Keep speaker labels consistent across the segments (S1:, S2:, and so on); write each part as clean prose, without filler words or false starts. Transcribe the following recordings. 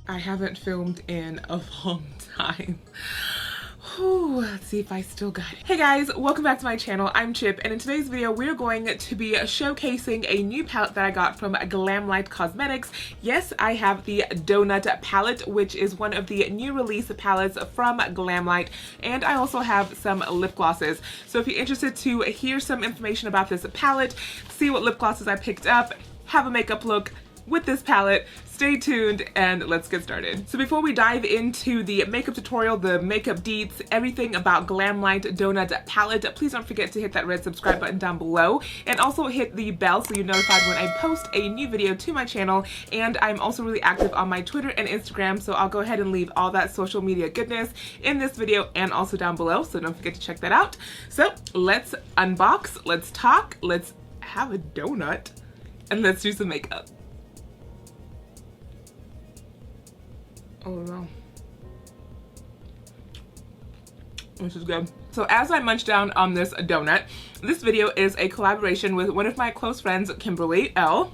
S1: I haven't filmed in a long time. Whew, let's see if I still got it. Hey guys, welcome back to my channel. I'm Chip, and in today's video we're going to be showcasing a new palette that I got from Glamlite Cosmetics. Yes, I have the Donut palette, which is one of the new release palettes from Glamlite, and I also have some lip glosses. So if you're interested to hear some information about this palette, see what lip glosses I picked up, have a makeup look with this palette, stay tuned and let's get started. So before we dive into the makeup tutorial, the makeup deets, everything about Glamlite Donut palette, please don't forget to hit that red subscribe button down below and also hit the bell so you're notified when I post a new video to my channel. And I'm also really active on my Twitter and Instagram, so I'll go ahead and leave all that social media goodness in this video and also down below, so don't forget to check that out. So let's unbox, let's talk, let's have a donut, and let's do some makeup. Oh no. This is good. So as I munch down on this donut, this video is a collaboration with one of my close friends, Kimberley Elle.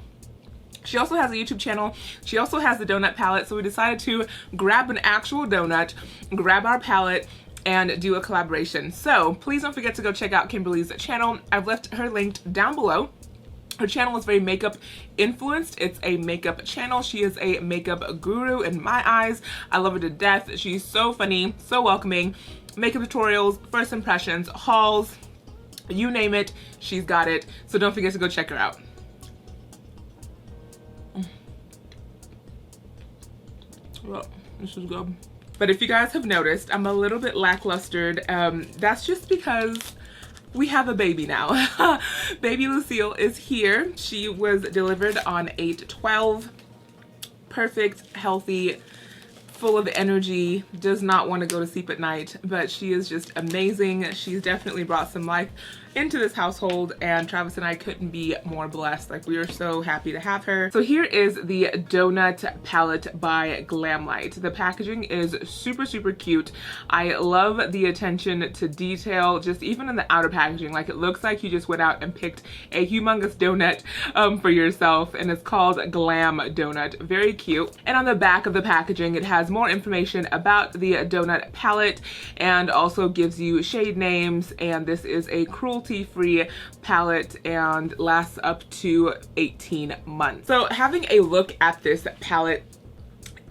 S1: She also has a YouTube channel. She also has the donut palette, so we decided to grab an actual donut, grab our palette, and do a collaboration. So please don't forget to go check out Kimberly's channel. I've left her linked down below. Her channel is very makeup influenced. It's a makeup channel. She is a makeup guru in my eyes. I love her to death. She's so funny, so welcoming. Makeup tutorials, first impressions, hauls, you name it, she's got it. So don't forget to go check her out. Well, this is good. But if you guys have noticed, I'm a little bit lacklustered. That's just because we have a baby now. Baby Lucille is here. She was delivered on 8/12. Perfect, healthy, full of energy, does not want to go to sleep at night, but she is just amazing. She's definitely brought some life into this household, and Travis and I couldn't be more blessed. Like, we are so happy to have her. So here is the Donut palette by Glamlite. The packaging is super, super cute. I love the attention to detail, just even in the outer packaging. Like, it looks like you just went out and picked a humongous donut for yourself, and it's called Glam Donut. Very cute. And on the back of the packaging, it has more information about the donut palette and also gives you shade names, and this is a cruelty free palette and lasts up to 18 months. So having a look at this palette,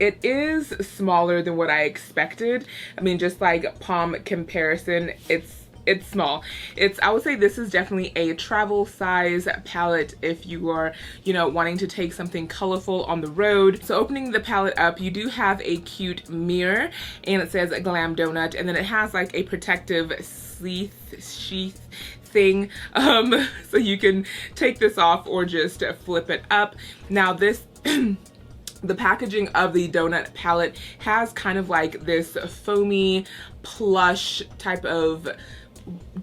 S1: it is smaller than what I expected. I mean, just like palm comparison, it's small. I would say this is definitely a travel size palette if you are, you know, wanting to take something colorful on the road. So opening the palette up, you do have a cute mirror and it says Glam Donut, and then it has like a protective sheath thing, so you can take this off or just flip it up. Now this the packaging of the donut palette has kind of like this foamy plush type of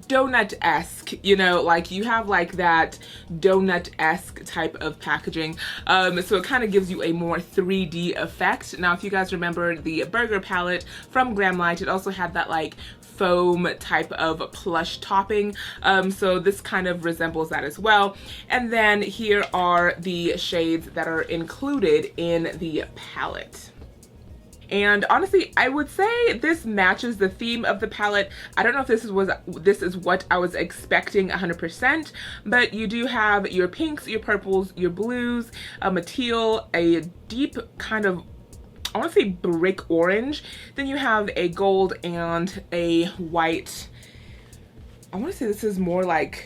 S1: donut-esque, you know, like you have like that donut-esque type of packaging, so it kind of gives you a more 3D effect. Now if you guys remember the burger palette from Glamlite, it also had that like foam type of plush topping, so this kind of resembles that as well. And then here are the shades that are included in the palette. And honestly, I would say this matches the theme of the palette. I don't know if this is what I was expecting 100%, but you do have your pinks, your purples, your blues, a teal, a deep kind of, I want to say brick orange. Then you have a gold and a white. I want to say this is more like,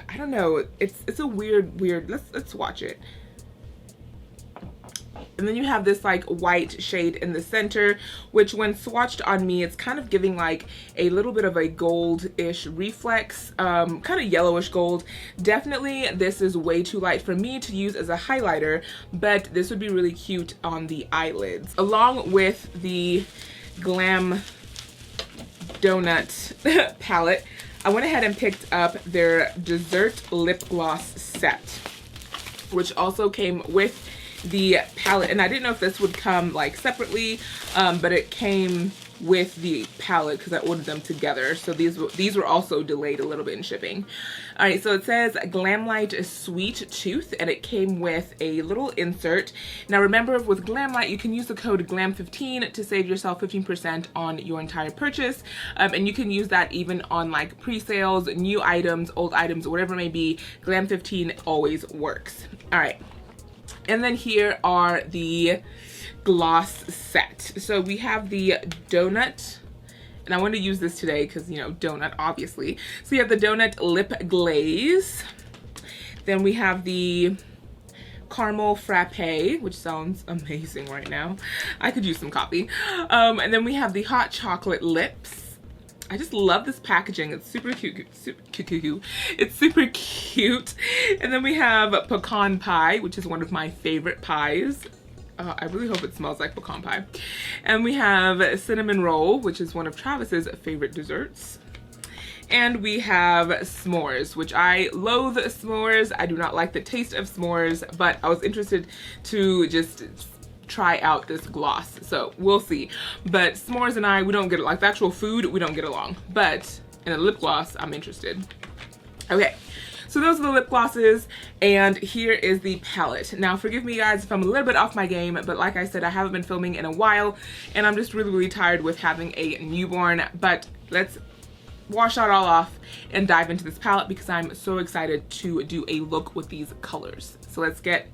S1: I don't know, it's a weird, let's watch it. And then you have this like white shade in the center, which when swatched on me, it's kind of giving like a little bit of a gold-ish reflex, kind of yellowish gold. Definitely this is way too light for me to use as a highlighter, but this would be really cute on the eyelids. Along with the Glam Donut palette, I went ahead and picked up their dessert lip gloss set, which also came with the palette. And I didn't know if this would come like separately, but it came with the palette because I ordered them together. So these were also delayed a little bit in shipping. All right, so it says Glamlite Sweet Tooth, and it came with a little insert. Now remember, with Glamlite, you can use the code GLAM15 to save yourself 15% on your entire purchase. And you can use that even on like pre-sales, new items, old items, whatever it may be. GLAM15 always works. All right, and then here are the gloss set. So we have the donut, and I want to use this today because, you know, donut, obviously. So we have the donut lip glaze. Then we have the caramel frappe, which sounds amazing right now. I could use some coffee. And then we have the hot chocolate lips. I just love this packaging. It's super cute. It's super cute. And then we have pecan pie, which is one of my favorite pies. I really hope it smells like pecan pie. And we have cinnamon roll, which is one of Travis's favorite desserts. And we have s'mores, which I loathe s'mores. I do not like the taste of s'mores, but I was interested to just try out this gloss. So we'll see. But s'mores and I, we don't get it. Like the actual food, we don't get along. But in a lip gloss, I'm interested. Okay. So those are the lip glosses, and here is the palette. Now forgive me guys if I'm a little bit off my game, but like I said, I haven't been filming in a while, and I'm just really tired with having a newborn. But let's wash that all off and dive into this palette because I'm so excited to do a look with these colors. So let's get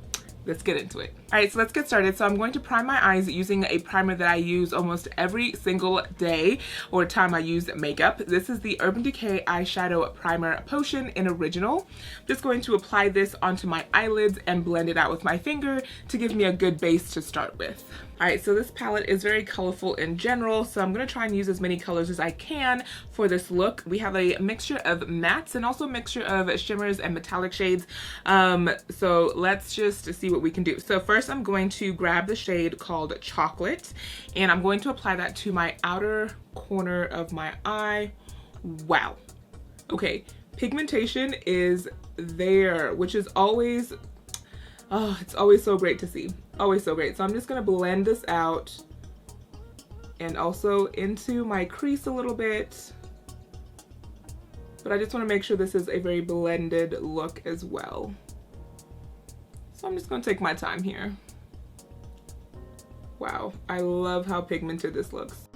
S1: into it. All right, so let's get started. So I'm going to prime my eyes using a primer that I use almost every single day or time I use makeup. This is the Urban Decay Eyeshadow Primer Potion in Original. I'm just going to apply this onto my eyelids and blend it out with my finger to give me a good base to start with. All right, so this palette is very colorful in general, so I'm gonna try and use as many colors as I can for this look. We have a mixture of mattes and also a mixture of shimmers and metallic shades. So let's just see what we can do. So first I'm going to grab the shade called Chocolate, and I'm going to apply that to my outer corner of my eye. Wow. Okay, pigmentation is there, which is always, oh, it's always so great to see. Always so great. So I'm just gonna blend this out and also into my crease a little bit. But I just wanna make sure this is a very blended look as well. So I'm just gonna take my time here. Wow, I love how pigmented this looks.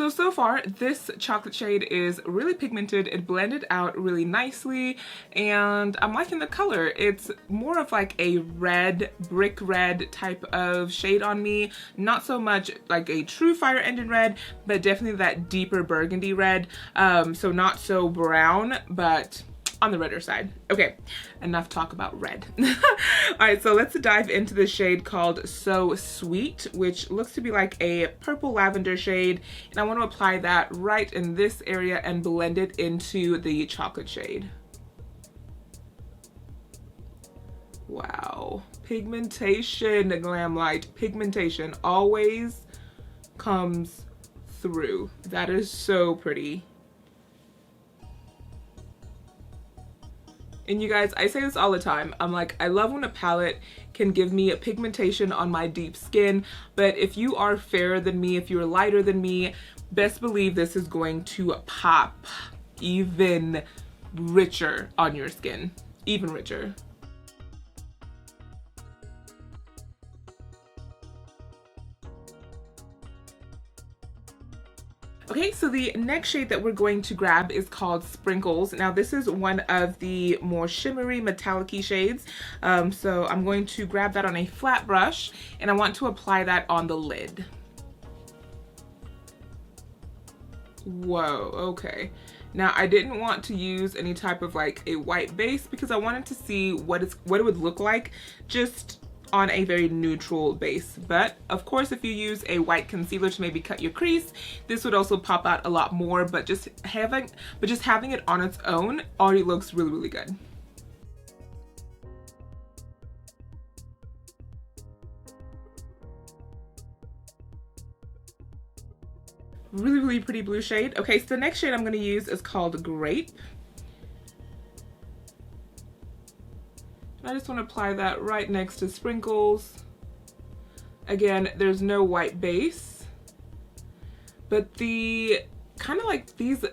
S1: So far, this chocolate shade is really pigmented. It blended out really nicely, and I'm liking the color. It's more of like a red, brick red type of shade on me. Not so much like a true fire engine red, but definitely that deeper burgundy red. So not so brown, but on the redder side. Okay, enough talk about red. All right, so let's dive into the shade called So Sweet, which looks to be like a purple lavender shade. And I want to apply that right in this area and blend it into the chocolate shade. Wow, pigmentation, Glamlite. Pigmentation always comes through. That is so pretty. And you guys, I say this all the time. I'm like, I love when a palette can give me a pigmentation on my deep skin, but if you are fairer than me, if you're lighter than me, best believe this is going to pop even richer on your skin, even richer. Okay, so the next shade that we're going to grab is called Sprinkles. Now this is one of the more shimmery metallic-y shades. So I'm going to grab that on a flat brush, and I want to apply that on the lid. Whoa, okay. Now I didn't want to use any type of like a white base because I wanted to see what it would look like just on a very neutral base. But of course, if you use a white concealer to maybe cut your crease, this would also pop out a lot more, but just having it on its own already looks really good. Really pretty blue shade. Okay, so the next shade I'm going to use is called Grape. I just want to apply that right next to sprinkles. Again, there's no white base, but the kind of like these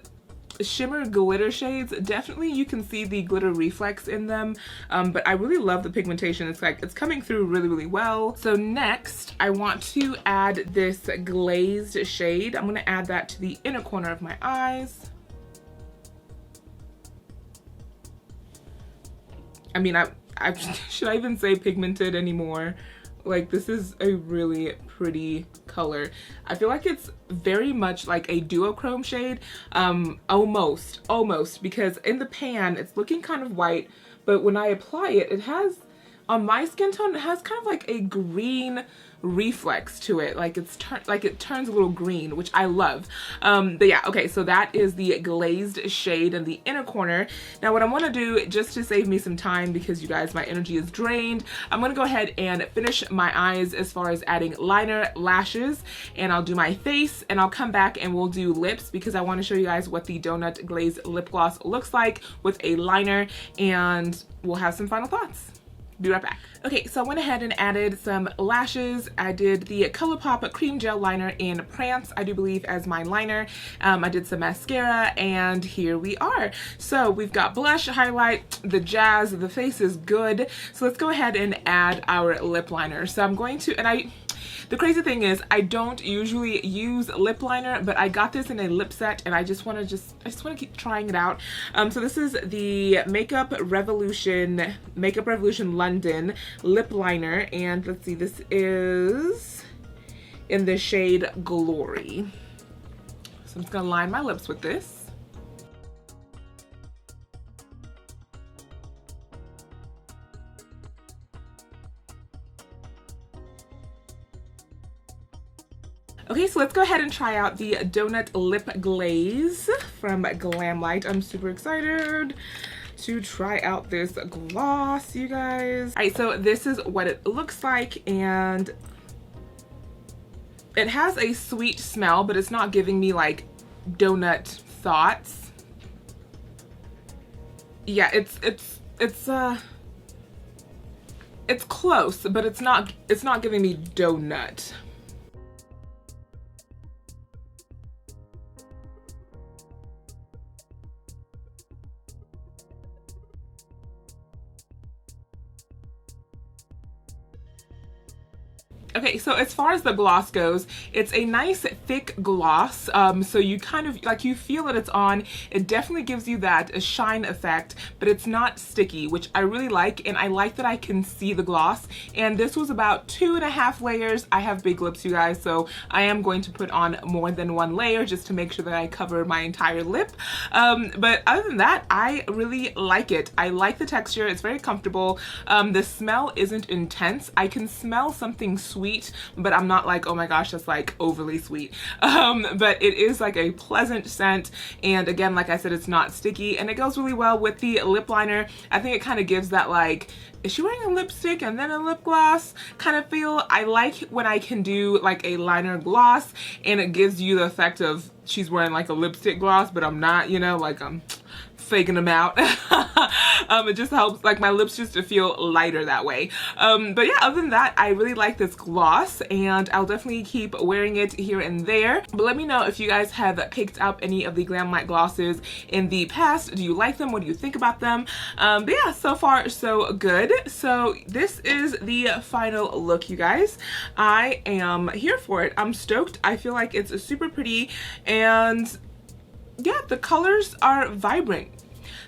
S1: shimmer glitter shades, definitely you can see the glitter reflex in them, but I really love the pigmentation. It's like it's coming through really well. So next I want to add this glazed shade. I'm going to add that to the inner corner of my eyes. I mean, I should I even say pigmented anymore? Like, this is a really pretty color. I feel like it's very much like a duochrome shade, almost, because in the pan it's looking kind of white, but when I apply it, it has, on my skin tone, it has kind of like a green reflex to it. Like it turns a little green, which I love. But yeah, okay, so that is the glazed shade in the inner corner. Now what I want to do, just to save me some time, because you guys, my energy is drained, I'm going to go ahead and finish my eyes as far as adding liner, lashes, and I'll do my face, and I'll come back and we'll do lips, because I want to show you guys what the Donut Glazed Lip Gloss looks like with a liner, and we'll have some final thoughts. Be right back. Okay, so I went ahead and added some lashes. I did the ColourPop Cream Gel Liner in Prance, I do believe, as my liner. I did some mascara, and here we are. So we've got blush, highlight, the jazz, the face is good. So let's go ahead and add our lip liner. So I'm going to, and the crazy thing is, I don't usually use lip liner, but I got this in a lip set, and I just want to keep trying it out. So this is the Makeup Revolution London lip liner, and let's see, this is in the shade Glory. So I'm just gonna line my lips with this. Okay, so let's go ahead and try out the Donut Lip Glaze from Glamlite. I'm super excited to try out this gloss, you guys. All right, so this is what it looks like, and it has a sweet smell, but it's not giving me like donut thoughts. Yeah, it's close, but it's not giving me donut. Okay, so as far as the gloss goes, it's a nice thick gloss, so you kind of, like, you feel that it's on. It definitely gives you that shine effect, but it's not sticky, which I really like, and I like that I can see the gloss. And this was about 2.5 layers. I have big lips, you guys, so I am going to put on more than one layer just to make sure that I cover my entire lip. But other than that, I really like it. I like the texture. It's very comfortable. The smell isn't intense. I can smell something sweet, but I'm not like, oh my gosh, that's like overly sweet. But it is like a pleasant scent, and again, like I said, it's not sticky, and it goes really well with the lip liner. I think it kind of gives that, like, is she wearing a lipstick and then a lip gloss kind of feel. I like when I can do like a liner gloss and it gives you the effect of she's wearing like a lipstick gloss, but I'm not, you know, like I'm faking them out. It just helps like my lips just to feel lighter that way. But yeah, other than that, I really like this gloss, and I'll definitely keep wearing it here and there. But let me know if you guys have picked up any of the Glamlite glosses in the past. Do you like them? What do you think about them? But yeah, so far so good. So this is the final look, you guys. I am here for it. I'm stoked. I feel like it's super pretty, and yeah, the colors are vibrant.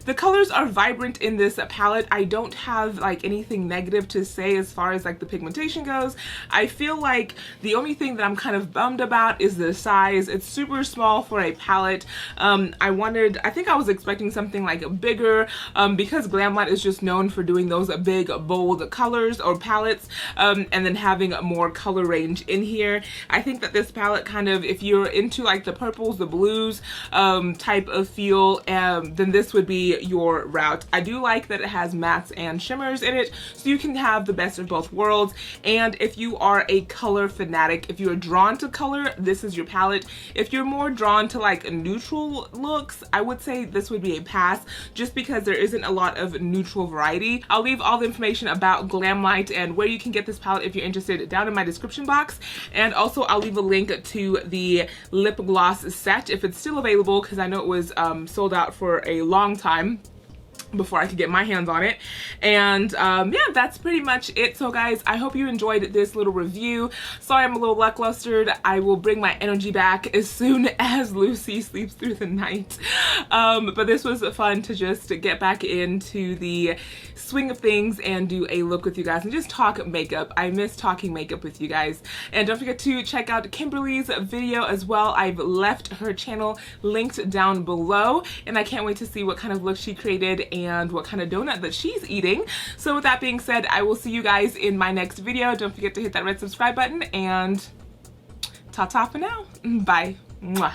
S1: The colors are vibrant in this palette. I don't have like anything negative to say as far as like the pigmentation goes. I feel like the only thing that I'm kind of bummed about is the size. It's super small for a palette. I think I was expecting something like bigger, because Glamlite is just known for doing those big, bold colors or palettes, and then having more color range in here. I think that this palette kind of, if you're into like the purples, the blues type of feel, then this would be be your route. I do like that it has mattes and shimmers in it, so you can have the best of both worlds. And if you are a color fanatic, if you're drawn to color, this is your palette. If you're more drawn to like neutral looks, I would say this would be a pass, just because there isn't a lot of neutral variety. I'll leave all the information about Glamlite and where you can get this palette if you're interested down in my description box. And also I'll leave a link to the lip gloss set if it's still available, because I know it was sold out for a long time before I could get my hands on it. And yeah, that's pretty much it. So guys, I hope you enjoyed this little review. Sorry I'm a little lacklustered. I will bring my energy back as soon as Lucy sleeps through the night. But this was fun to just get back into the swing of things and do a look with you guys and just talk makeup. I miss talking makeup with you guys. And don't forget to check out Kimberly's video as well. I've left her channel linked down below, and I can't wait to see what kind of look she created and what kind of donut that she's eating. So with that being said, I will see you guys in my next video. Don't forget to hit that red subscribe button, and ta-ta for now. Bye. Mwah.